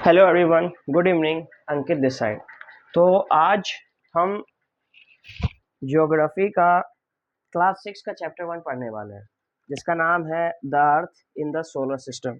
Hello everyone, good evening. Ankit this side. तो आज हम ज्योग्राफी का क्लास 6 का चैप्टर 1 पढ़ने वाले हैं, जिसका नाम है the earth in the solar system.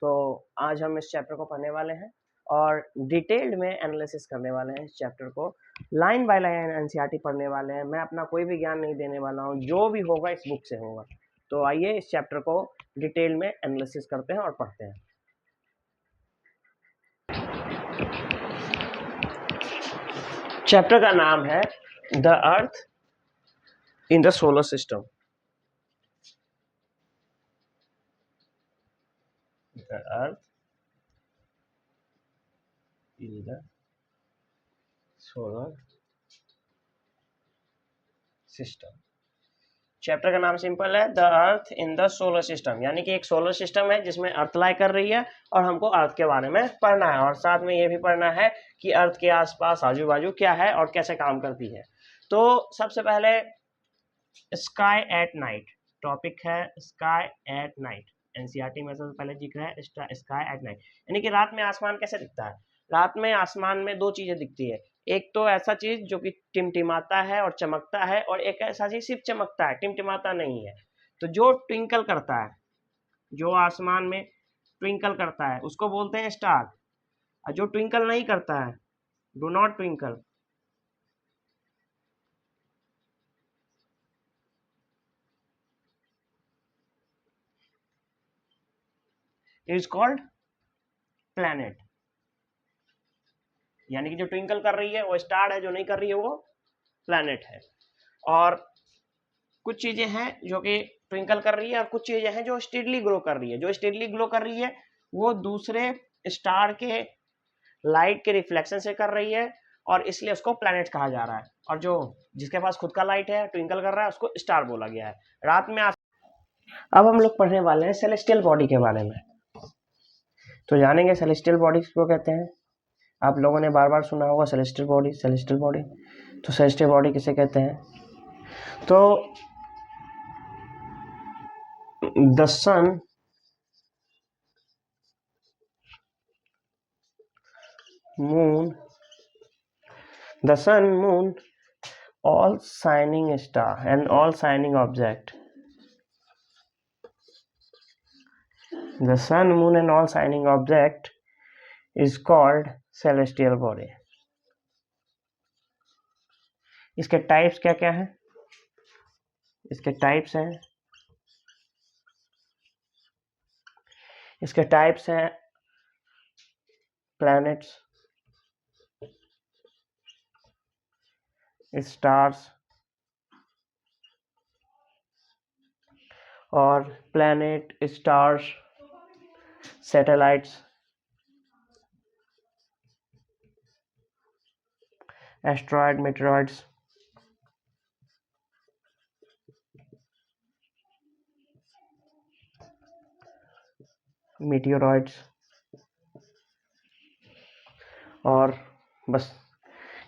तो आज हम इस चैप्टर को पढ़ने वाले हैं और डिटेल्ड में एनालिसिस करने वाले हैं। इस चैप्टर को लाइन बाय लाइन एनसीईआरटी पढ़ने वाले हैं। मैं अपना कोई भी ज्ञान नहीं देने वाला हूँ, जो भी होगा इस बुक से होगा। तो आइए इस चैप्टर को डिटेल में एनालिसिस करते हैं और पढ़ते हैं। चैप्टर का नाम है the earth in the solar system. The earth in the solar system। Chapter का नाम सिंपल है, the earth in the solar system, यानी कि एक सोलर सिस्टम है जिसमें अर्थ लाई कर रही है और हमको अर्थ के बारे में पढ़ना है और साथ में ये भी पढ़ना है कि अर्थ के आसपास आजू बाजू क्या है और कैसे काम करती है। तो सबसे पहले स्काई एट नाइट टॉपिक है। स्काई एट नाइट एनसीईआरटी में सबसे पहले जिक्र है स्काई एट नाइट, यानी कि रात में आसमान कैसे दिखता है। रात में आसमान में दो चीजें दिखती है, एक तो ऐसा चीज जो कि टिमटिमाता है और चमकता है, और एक ऐसा चीज सिर्फ चमकता है, टिमटिमाता नहीं है। तो जो ट्विंकल करता है, जो आसमान में ट्विंकल करता है, उसको बोलते हैं स्टार। और जो ट्विंकल नहीं करता है, do not twinkle, is called planet. यानी कि जो ट्विंकल कर रही है वो स्टार है, जो नहीं कर रही है वो प्लैनेट है। और कुछ चीजें हैं जो कि ट्विंकल कर रही है और कुछ चीजें हैं जो स्टेडली ग्लो कर रही है। जो स्टेडली ग्लो कर रही है वो दूसरे स्टार के लाइट के रिफ्लेक्शन से कर रही है और इसलिए उसको प्लैनेट कहा जा रहा है। और जो जिसके पास खुद का लाइट है, ट्विंकल कर रहा है, उसको स्टार बोला गया है। रात में अब हम लोग पढ़ने वाले हैं सेलेस्टियल बॉडी के बारे में। तो जानेंगे सेलेस्टियल बॉडी को कहते हैं। आप लोगों ने बार बार सुना होगा सेलेस्टियल बॉडी, सेलेस्टियल बॉडी। तो सेलेस्टियल बॉडी किसे कहते हैं? तो the sun, moon, the sun, moon, all shining star and all shining object. The sun, moon and all shining object is called celestial body. इसके टाइप्स क्या क्या हैं? इसके टाइप्स हैं planets, stars और planet, stars, satellites, asteroid, meteoroids, और बस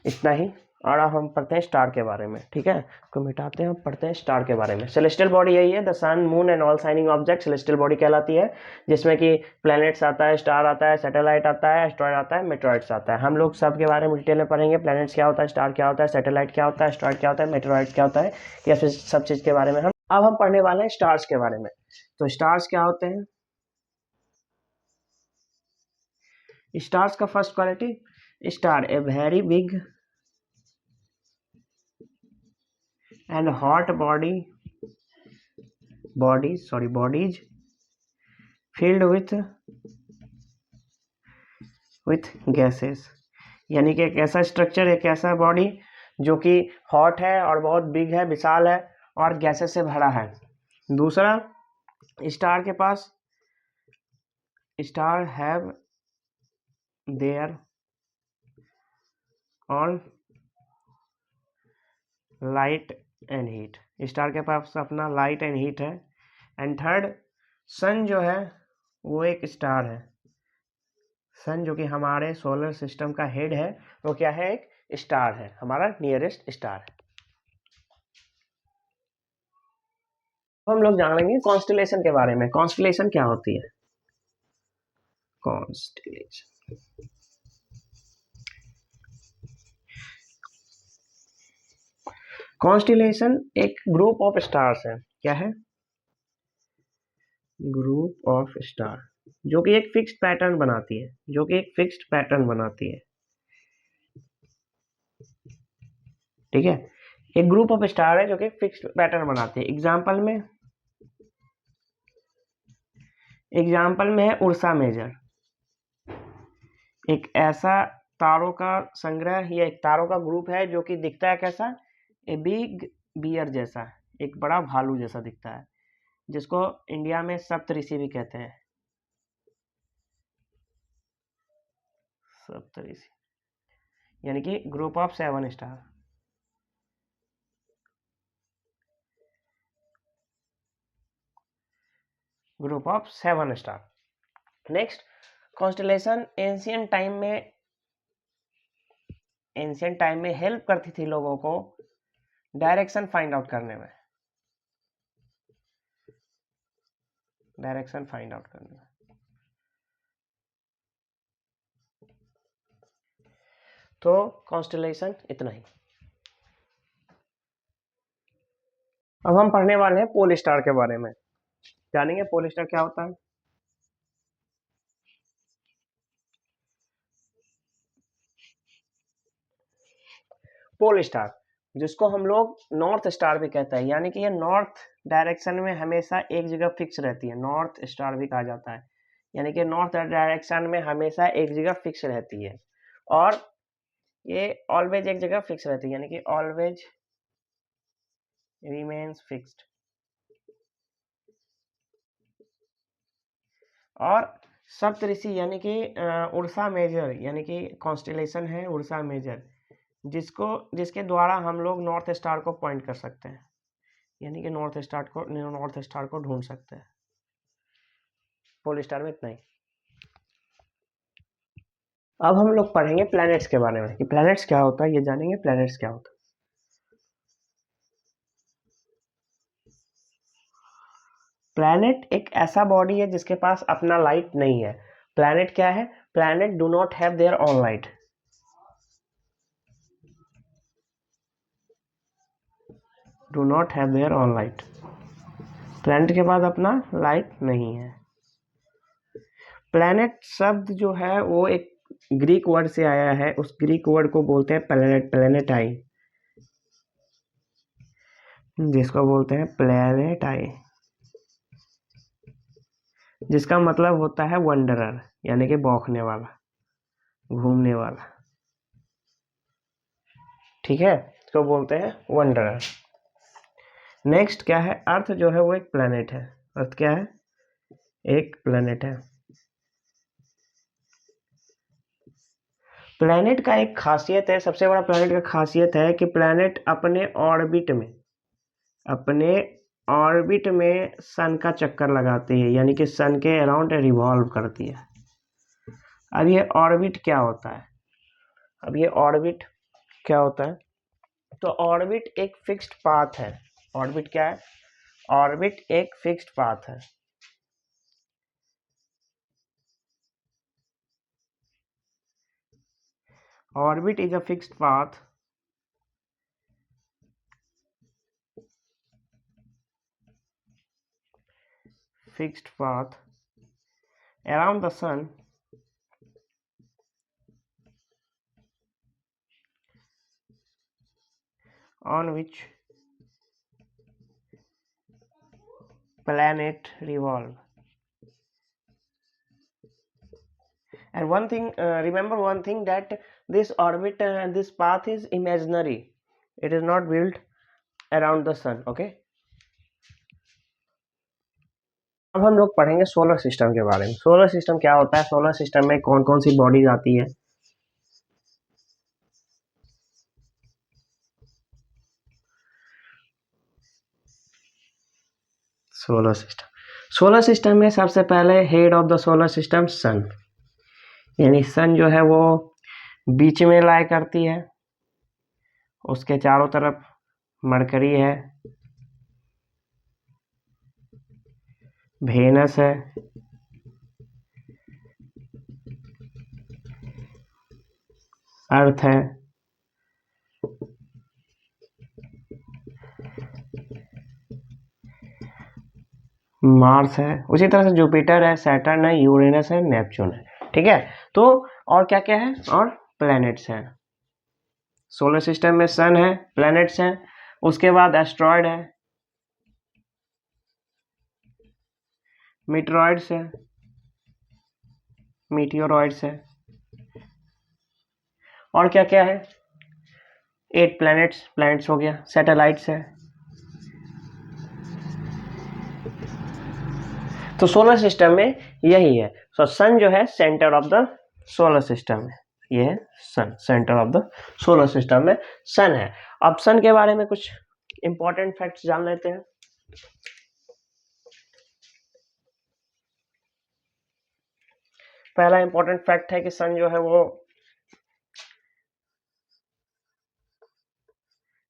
इतना ही। और अब हम पढ़ते हैं स्टार के बारे में, ठीक है। तो मिटाते हैं, हम पढ़ते हैं स्टार के बारे में। सेलेस्टियल बॉडी यही है, the sun, moon and all shining object celestial body कहलाती है, जिसमें कि प्लैनेट्स आता है, स्टार आता है, सैटेलाइट आता है, एस्ट्रॉइड आता है, मेटेरॉइड्स आता है। हम लोग सब के बारे में डिटेल में पढ़ेंगे। प्लैनेट्स क्या होता है, स्टार क्या होता है, सैटेलाइट क्या होता है, एस्ट्रॉइड क्या होता है, मेटेरॉइड्स क्या होता है, या फिर सब चीज़ के बारे में अब हम पढ़ने वाले हैं स्टार्स के बारे में। तो स्टार्स क्या होते हैं? स्टार्स का first quality, star a very big and hot bodies filled with gases। यानी कि एक ऐसा स्ट्रक्चर, एक ऐसा बॉडी जो कि हॉट है और बहुत बिग है, विशाल है और गैसेस से भरा है। दूसरा, स्टार के पास, star have their own light and heat. Star के पास अपना लाइट एंड हीट है। एंड थर्ड, सन जो है वो एक स्टार है। सन जो कि हमारे सोलर सिस्टम का हेड है, वो क्या है? एक स्टार है, हमारा नियरेस्ट स्टार है। हम लोग जानेंगे कॉन्स्टलेशन के बारे में। कॉन्स्टलेशन क्या होती है? कॉन्स्टिलेशन। कॉन्स्टिलेशन एक ग्रुप ऑफ स्टार्स है। क्या है? ग्रुप ऑफ स्टार जो कि एक फिक्स्ड पैटर्न बनाती है, जो कि एक फिक्स्ड पैटर्न बनाती है। ठीक है, एक ग्रुप ऑफ स्टार है जो कि फिक्स्ड पैटर्न बनाते हैं। एग्जाम्पल में है उर्सा मेजर, एक ऐसा तारों का संग्रह या एक तारों का ग्रुप है जो कि दिखता है कैसा? ए बिग बियर जैसा, एक बड़ा भालू जैसा दिखता है, जिसको इंडिया में सप्तऋषि भी कहते हैं। सप्तऋषि यानी कि group of 7 star. Group of 7 star. Next, constellation ancient time में हेल्प करती थी लोगों को डायरेक्शन फाइंड आउट करने में। तो कॉन्स्टलेशन इतना ही। अब हम पढ़ने वाले हैं पोल स्टार के बारे में। जानेंगे पोल स्टार क्या होता है। पोल स्टार जिसको हम लोग नॉर्थ स्टार भी कहते हैं, यानी कि ये नॉर्थ डायरेक्शन में हमेशा एक जगह फिक्स रहती है, नॉर्थ स्टार भी कहा जाता है। यानी कि नॉर्थ डायरेक्शन में हमेशा एक जगह फिक्स रहती है, और ये ऑलवेज एक जगह फिक्स रहती है, यानी कि ऑलवेज रिमेन्स फिक्स्ड। और सप्तऋषि यानी कि उर्सा मेजर, यानी कि कॉन्स्टेलेशन है उर्सा मेजर, जिसके द्वारा हम लोग नॉर्थ स्टार को पॉइंट कर सकते हैं, यानी कि नॉर्थ स्टार को ढूंढ सकते हैं। पोल स्टार में इतना ही। अब हम लोग पढ़ेंगे प्लैनेट्स के बारे में कि प्लैनेट्स क्या होता है, ये जानेंगे प्लैनेट्स क्या होता है। प्लैनेट एक ऐसा बॉडी है जिसके पास अपना लाइट नहीं है। प्लैनेट क्या है? Planet do not have their own light. Do not have their own light. Planet के पास अपना लाइट नहीं है। प्लैनेट शब्द जो है वो एक ग्रीक वर्ड से आया है, उस ग्रीक वर्ड को बोलते हैं प्लैनेटाई, जिसको बोलते हैं प्लैनेटाई, जिसका मतलब होता है वंडरर, यानी कि बौखने वाला, घूमने वाला। ठीक है, इसको बोलते हैं वंडरर। नेक्स्ट क्या है? अर्थ जो है वो एक प्लैनेट है। अर्थ क्या है? एक प्लैनेट है। प्लैनेट का एक खासियत है, सबसे बड़ा प्लैनेट का खासियत है कि प्लैनेट अपने ऑर्बिट में सन का चक्कर लगाती है, यानी कि सन के अराउंड रिवॉल्व करती है। अब ये ऑर्बिट क्या होता है? तो ऑर्बिट एक फिक्स्ड पाथ है। ऑर्बिट क्या है? ऑर्बिट एक फिक्स्ड पाथ है। Orbit is a fixed path around the sun on which planet revolve. And one thing, remember one thing, that this orbit, this path is imaginary. It is not built around the sun. Okay. अब हम लोग पढ़ेंगे solar system के बारे में। Solar system क्या होता है? सोलर सिस्टम में कौन कौन सी बॉडीज आती है? सोलर सिस्टम में सबसे पहले head of the solar system sun, यानी सन जो है वो बीच में लाई करती है, उसके चारों तरफ मरकरी है, वेनस है, अर्थ है, मार्स है, उसी तरह से जुपिटर है, सैटर्न है, यूरेनस है, नेपच्यून है। ठीक है, तो और क्या क्या है, और प्लैनेट्स हैं। सोलर सिस्टम में सन है, प्लैनेट्स हैं, उसके बाद एस्ट्रॉयड है, मीटरॉइड्स है, मीटियोरॉइड्स है, और क्या क्या है, 8 प्लैनेट्स, प्लैनेट्स हो गया, सैटेलाइट्स है। तो सोलर सिस्टम में यही है। सो सन जो है centre of the solar system है, ये है sun, centre of the solar system में सन है। अब सन के बारे में कुछ इंपॉर्टेंट फैक्ट्स जान लेते हैं। पहला इंपॉर्टेंट फैक्ट है कि सन जो है वो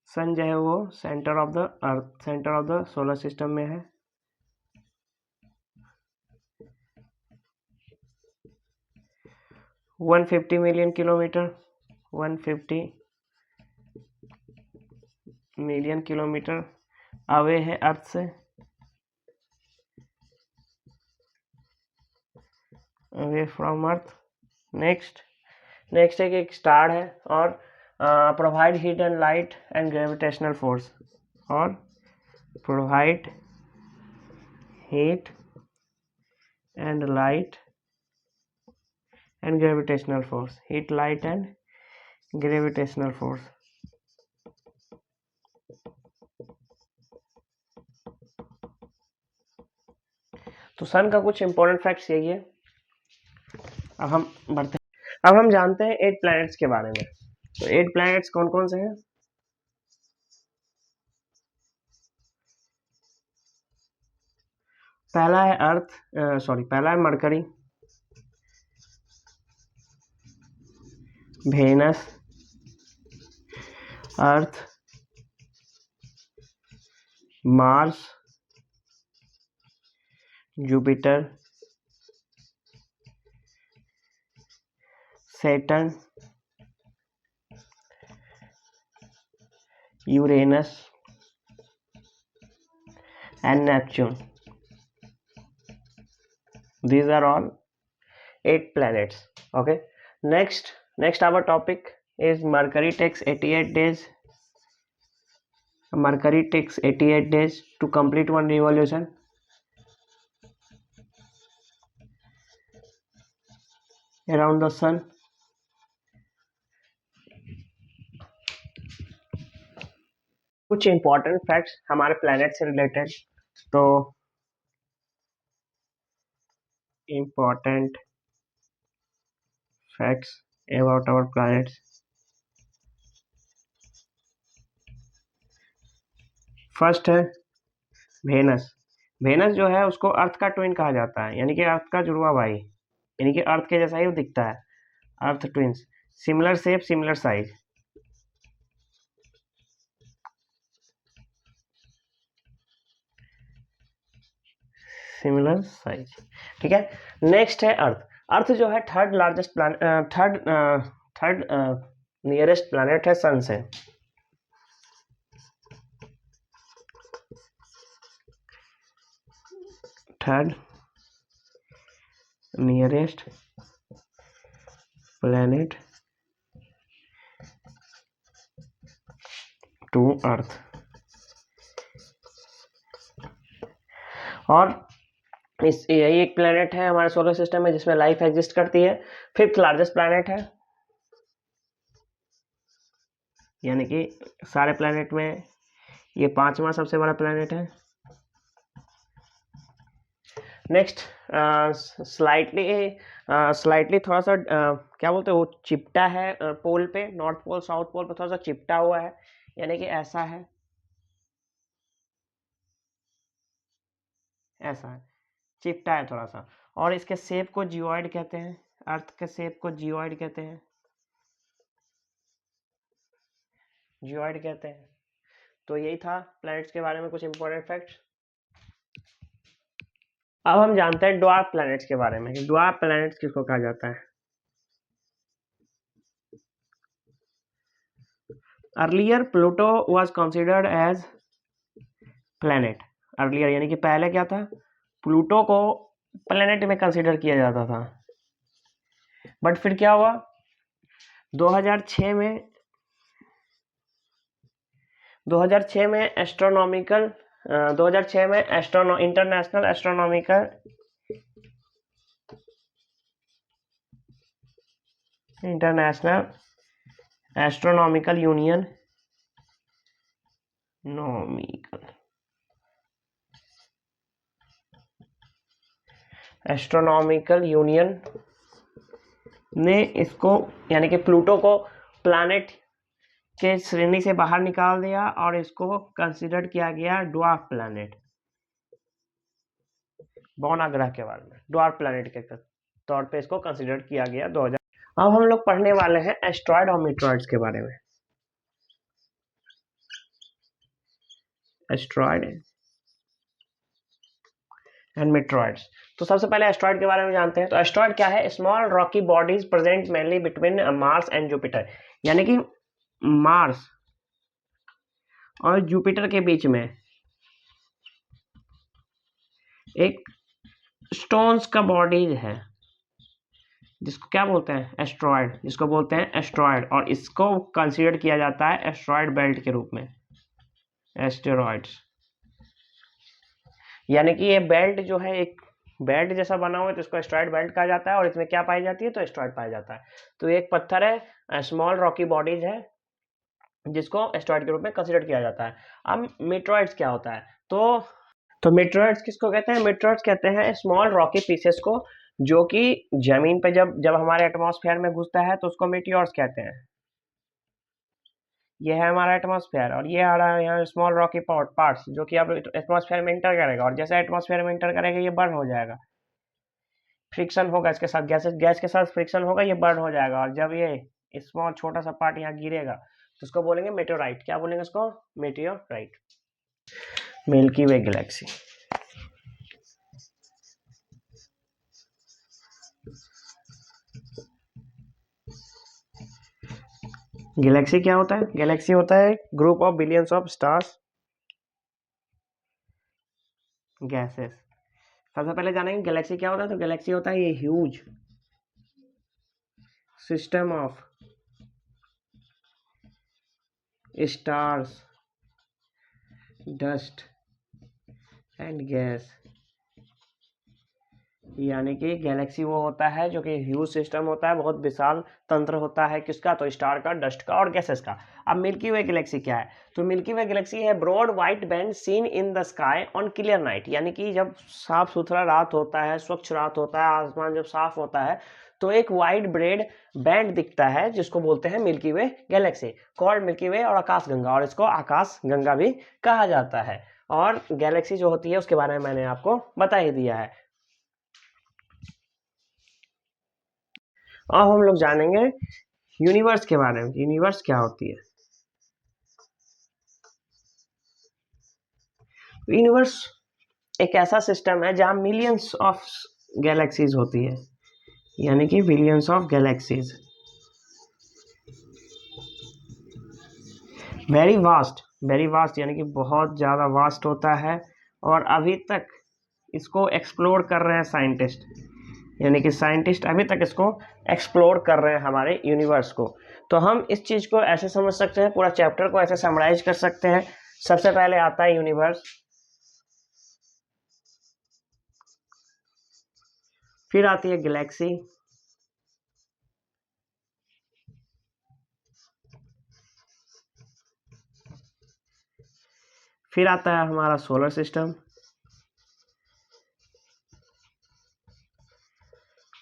centre of the earth, centre of the solar system में है। One 150 million kilometre, 150 million kilometre away है अर्थ से, अवे फ्रॉम अर्थ। नेक्स्ट है कि एक स्टार है और provide heat and light and gravitational force, और provide heat and light and gravitational force, heat light and gravitational force. तो सन का कुछ इंपॉर्टेंट फैक्ट्स यही है। अब हम बढ़ते हैं, अब हम जानते हैं 8 प्लैनेट्स के बारे में। तो 8 प्लैनेट्स कौन कौन से हैं? पहला है पहला है Mercury, Venus, Earth, Mars, Jupiter, Saturn, Uranus and Neptune. These are all 8 planets. Okay. Next our topic is Mercury takes 88 days. Mercury takes 88 days to complete one revolution. Around the sun. कुछ important facts हमारे planet से related. तो important facts about our planets. First है Venus. Venus जो है उसको अर्थ का twin कहा जाता है, यानी कि अर्थ का जुड़वा भाई, यानी कि अर्थ के जैसा ही वो दिखता है, earth twins, similar shape similar size. Similar size, ठीक है। नेक्स्ट है अर्थ। अर्थ जो है third largest planet, third nearest planet है सन से। Third nearest planet to earth. और यही एक प्लैनेट है हमारे सोलर सिस्टम में जिसमें लाइफ एग्जिस्ट करती है। फिफ्थ लार्जेस्ट प्लैनेट है, यानी कि सारे प्लैनेट में ये 5वां सबसे बड़ा प्लैनेट है। नेक्स्ट स्लाइटली थोड़ा सा क्या बोलते हैं वो चिपटा है पोल पे, नॉर्थ पोल साउथ पोल पे थोड़ा सा चिपटा हुआ है, यानी कि ऐसा है, ऐसा है, चिपटा है थोड़ा सा। और इसके शेप को जियोइड कहते हैं, अर्थ के शेप को जियोइड कहते हैं, जियोइड कहते हैं। तो यही था प्लैनेट्स के बारे में कुछ इंपॉर्टेंट फैक्ट्स। अब हम जानते हैं ड्वार्फ प्लैनेट्स के बारे में। ड्वार्फ प्लैनेट्स किसको कहा जाता है? Earlier Pluto was considered as planet. Earlier यानी कि पहले क्या था, प्लूटो को प्लैनेट में कंसिडर किया जाता था, बट फिर क्या हुआ 2006 में 2006 में एस्ट्रोनॉमिकल 2006 में इंटरनेशनल एस्ट्रोनॉमिकल यूनियन ने इसको यानी कि प्लूटो को प्लैनेट के श्रेणी से बाहर निकाल दिया और इसको कंसिडर किया गया ड्वार्फ प्लैनेट, बौना ग्रह के बारे में ड्वार्फ प्लैनेट के तौर पे इसको कंसिडर किया गया 2000। अब हम लोग पढ़ने वाले हैं एस्ट्रॉयड और मीटरॉइड्स के बारे में। Asteroid and meteoroids. तो सबसे पहले एस्ट्रॉयड के बारे में जानते हैं। तो एस्ट्रॉयड क्या है, small Rocky bodies present mainly between Mars and Jupiter, यानी कि मार्स और जुपिटर के बीच में एक स्टोन्स का बॉडीज है जिसको क्या बोलते हैं, एस्ट्रॉयड, जिसको बोलते हैं एस्ट्रॉयड, और इसको कंसीडर किया जाता है एस्ट्रॉयड बेल्ट के रूप में, एस्टेरॉइड्स। यानी कि ये बेल्ट जो है एक बेल्ट जैसा बना हुआ है, तो इसको एस्ट्रॉयड बेल्ट कहा जाता है, और इसमें क्या पाई जाती है, तो एस्ट्रॉयड पाया जाता है। तो एक पत्थर है, स्मॉल रॉकी बॉडीज है जिसको एस्ट्रॉयड के रूप में कंसीडर किया जाता है। अब मीटरॉइड्स क्या होता है, तो मीटरॉइड्स किसको कहते हैं, मीटरॉइड्स कहते हैं स्मॉल रॉकी पीसेस को जो कि जमीन पे जब हमारे एटमॉस्फेयर में घुसता है तो उसको मीटियोर्स कहते हैं। ये है हमारा एटमॉस्फेयर, और ये आ रहा है यहाँ स्मॉल रॉकी पार्ट्स जो कि अब एटमॉस्फेयर में इंटर करेगा, और जैसे एटमॉस्फेयर में इंटर करेगा ये बर्न हो जाएगा, फ्रिक्शन होगा इसके साथ, गैस के साथ फ्रिक्शन होगा, ये बर्न हो जाएगा, और जब ये स्मॉल छोटा सा पार्ट यहाँ गिरेगा तो उसको बोलेंगे मेटेओराइट। क्या बोलेंगे उसको, meteorite. Milky way Galaxy. Galaxy क्या होता है, गैलेक्सी होता है group of billions of stars gases. सबसे पहले जानेंगे गैलेक्सी क्या होता है। तो गैलेक्सी होता है ये huge system of stars, dust and gas. यानी कि गैलेक्सी वो होता है जो कि ह्यूज सिस्टम होता है, बहुत विशाल तंत्र होता है किसका, तो स्टार का, डस्ट का और गैसेस का। अब मिल्की वे गैलेक्सी क्या है, तो मिल्की वे गैलेक्सी है broad white band seen in the sky on clear night. यानी कि जब साफ सुथरा रात होता है, स्वच्छ रात होता है, आसमान जब साफ होता है तो एक वाइट ब्रेड बैंड दिखता है जिसको बोलते हैं milky way Galaxy, called milky वे और आकाश गंगा, और इसको आकाश गंगा भी कहा जाता है। और गैलेक्सी जो होती है उसके बारे में मैंने आपको बता ही दिया है। अब हम लोग जानेंगे यूनिवर्स के बारे में। यूनिवर्स क्या होती है, यूनिवर्स एक ऐसा सिस्टम है जहां मिलियंस ऑफ गैलेक्सीज होती है, यानी कि billions of galaxies, very vast यानी कि बहुत ज़्यादा वास्ट होता है, और अभी तक इसको एक्सप्लोर कर रहे हैं साइंटिस्ट, यानी कि साइंटिस्ट अभी तक इसको एक्सप्लोर कर रहे हैं हमारे यूनिवर्स को। तो हम इस चीज़ को ऐसे समझ सकते हैं, पूरा चैप्टर को ऐसे समराइज कर सकते हैं। सबसे पहले आता है यूनिवर्स, फिर आती है गैलेक्सी, फिर आता है हमारा सोलर सिस्टम,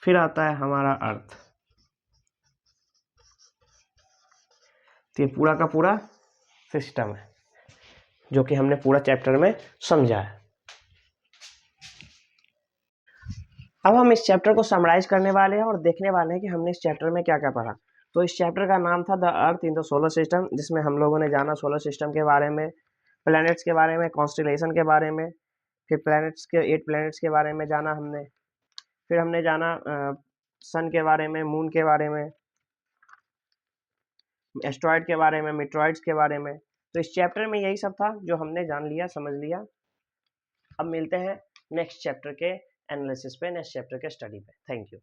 फिर आता है हमारा अर्थ। तो ये पूरा का पूरा सिस्टम है जो कि हमने पूरा चैप्टर में समझा है। अब हम इस चैप्टर को समराइज करने वाले हैं और देखने वाले हैं कि हमने इस चैप्टर में क्या क्या पढ़ा। तो इस चैप्टर का नाम था the earth in the solar system, जिसमें हम लोगों ने जाना सोलर सिस्टम के बारे में, प्लैनेट्स के बारे में, कॉन्स्टलेशन के बारे में, फिर प्लैनेट्स के 8 प्लैनेट्स के बारे में जाना हमने, फिर हमने जाना सन के बारे में, मून के बारे में, एस्ट्रॉयड के बारे में, मेट्रॉइड्स के बारे में। तो इस चैप्टर में यही सब था जो हमने जान लिया, समझ लिया। अब मिलते हैं नेक्स्ट चैप्टर के एनालिसिस पे, नेक्स्ट चैप्टर के स्टडी पे। Thank you.